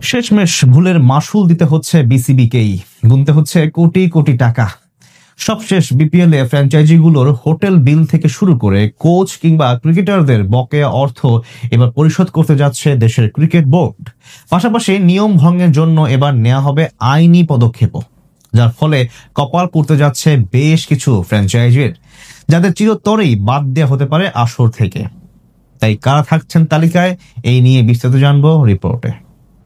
শেষমেশ ভুলের মাসুল দিতে হচ্ছে বিসিবিকেই, গুনতে হচ্ছে কোটি কোটি টাকা। সবশেষ বিপিএল এ ফ্র্যাঞ্চাইজিগুলোর হোটেল বিল থেকে শুরু করে কোচ কিংবা ক্রিকেটারদের বকেয়া অর্থ এবার পরিশোধ করতে যাচ্ছে দেশের ক্রিকেট বোর্ড। পাশাপাশি নিয়ম ভঙ্গের জন্য এবার নেওয়া হবে আইনি পদক্ষেপও, যার ফলে কপাল পুড়তে যাচ্ছে বেশ কিছু ফ্র্যাঞ্চাইজির, যাদের চিরতরেই বাদ দেওয়া হতে পারে আসর থেকে। তাই কারা থাকছেন তালিকায়, এই নিয়ে বিস্তারিত জানবো রিপোর্টে।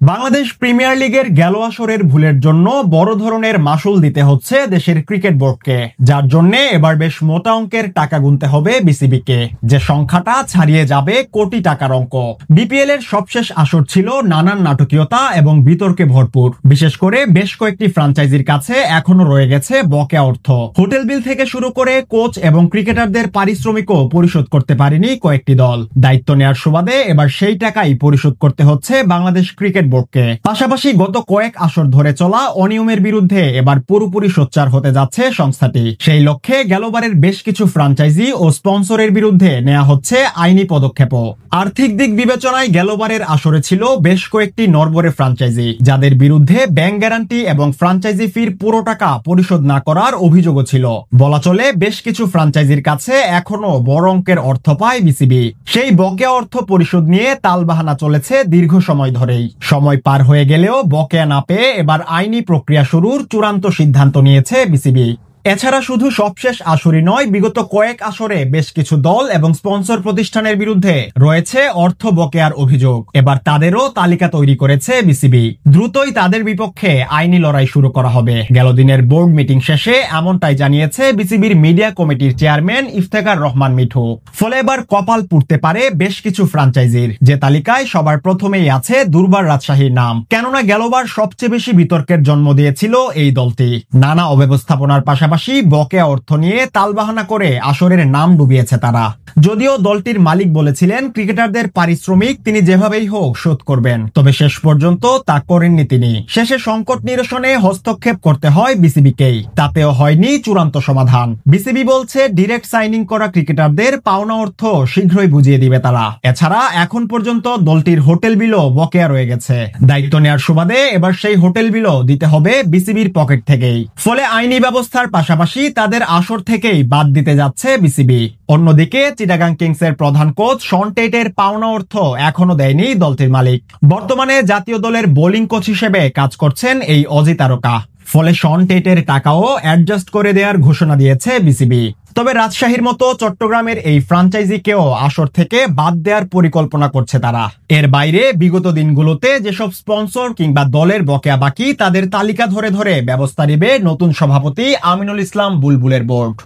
বাংলাদেশ প্রিমিয়ার লিগের গেল আসরের ভুলের জন্য বড় ধরনের মাসুল দিতে হচ্ছে দেশের ক্রিকেট বোর্ডকে, যার জন্য এবার বেশ মোটা অঙ্কের টাকা গুনতে হবে বিসিবিকে, যে সংখ্যাটা ছাড়িয়ে যাবে কোটি টাকার অঙ্ক। বিপিএল এর সবশেষ আসর ছিল নানান নাটকীয়তা এবং বিতর্কে ভরপুর। বিশেষ করে বেশ কয়েকটি ফ্র্যাঞ্চাইজির কাছে এখনো রয়ে গেছে বকেয়া অর্থ। হোটেল বিল থেকে শুরু করে কোচ এবং ক্রিকেটারদের পারিশ্রমিকও পরিশোধ করতে পারেনি কয়েকটি দল। দায়িত্ব নেওয়ার সুবাদে এবার সেই টাকাই পরিশোধ করতে হচ্ছে বাংলাদেশ ক্রিকেট বোর্ডকে। পাশাপাশি গত কয়েক আসর ধরে চলা অনিয়মের বিরুদ্ধে এবার পুরোপুরি সোচ্চার হতে যাচ্ছে সংস্থাটি। সেই লক্ষ্যে গেলবারের বেশ কিছু ফ্র্যাঞ্চাইজি ও স্পন্সরের বিরুদ্ধে নেওয়া হচ্ছে আইনি পদক্ষেপও। আর্থিক দিক বিবেচনায় গেলবারের আসরে ছিল বেশ কয়েকটি নড়বড়ে ফ্র্যাঞ্চাইজি, যাদের বিরুদ্ধে ব্যাংক গ্যারান্টি এবং ফ্র্যাঞ্চাইজি ফির পুরো টাকা পরিশোধ না করার অভিযোগও ছিল। বলা চলে বেশ কিছু ফ্র্যাঞ্চাইজির কাছে এখনো বড় অঙ্কের অর্থ পায় বিসিবি। সেই বকেয়া অর্থ পরিশোধ নিয়ে তালবাহানা চলেছে দীর্ঘ সময় ধরেই। সময় পার হয়ে গেলেও বকেয়া না পেয়ে এবার আইনি প্রক্রিয়া শুরুর চূড়ান্ত সিদ্ধান্ত নিয়েছে বিসিবি। এছাড়া শুধু সবশেষ আসরই নয়, বিগত কয়েক আসরে বেশ কিছু দল এবং স্পন্সর প্রতিষ্ঠানের বিরুদ্ধে রয়েছে অর্থ বকেয়ার অভিযোগ। এবার তাদেরও তালিকা তৈরি করেছে বিসিবি। দ্রুতই তাদের বিপক্ষে আইনি লড়াই শুরু করা হবে। গেল দিনের বোর্ড মিটিং শেষে এমনটাই জানিয়েছে বিসিবির মিডিয়া কমিটির চেয়ারম্যান ইফতেখার রহমান মিঠু। ফলে এবার কপাল পুড়তে পারে বেশ কিছু ফ্র্যাঞ্চাইজির, যে তালিকায় সবার প্রথমেই আছে দুর্বার রাজশাহীর নাম। কেননা গেলবার সবচেয়ে বেশি বিতর্কের জন্ম দিয়েছিল এই দলটি। নানা অব্যবস্থাপনার পাশাপাশি বকেয়া অর্থ নিয়ে তালবাহানা করে আসরের নাম ডুবিয়েছে তারা। যদিও দলটির মালিক বলেছিলেন ক্রিকেটারদের পারিশ্রমিক তিনি যেভাবেই হোক শোধ করবেন, তবে শেষ পর্যন্ত তা করেননি তিনি। শেষে সংকট নিরসনে হস্তক্ষেপ করতে হয় বিসিবিকেই, তাতেও হয়নি চূড়ান্ত সমাধান। বিসিবি বলছে ডিরেক্ট সাইনিং করা ক্রিকেটারদের পাওনা অর্থ শীঘ্রই বুঝিয়ে দিবে তারা। এছাড়া এখন পর্যন্ত দলটির হোটেল বিলও বকেয়া রয়ে গেছে। দায়িত্ব নেওয়ার সুবাদে এবার সেই হোটেল বিলও দিতে হবে বিসিবির পকেট থেকেই। ফলে আইনি ব্যবস্থার পাশাপাশি তাদের আসর থেকেই বাদ দিতে যাচ্ছে বিসিবি। অন্যদিকে চিটাগাং কিংসের প্রধান কোচ শন টেটের পাওনা অর্থ এখনো দেয়নি দলটির মালিক। বর্তমানে জাতীয় দলের বোলিং কোচ হিসেবে কাজ করছেন এই অজি তারকা। ফলে শন টেটের টাকাও অ্যাডজাস্ট করে দেওয়ার ঘোষণা দিয়েছে বিসিবি। তবে রাজশাহীর মতো চট্টগ্রামের এই ফ্র্যাঞ্চাইজিকেও আসর থেকে বাদ দেওয়ার পরিকল্পনা করছে তারা। এর বাইরে বিগত দিনগুলোতে যেসব স্পন্সর কিংবা দলের বকেয়া বাকি, তাদের তালিকা ধরে ধরে ব্যবস্থা নেবে নতুন সভাপতি আমিনুল ইসলাম বুলবুলের বোর্ড।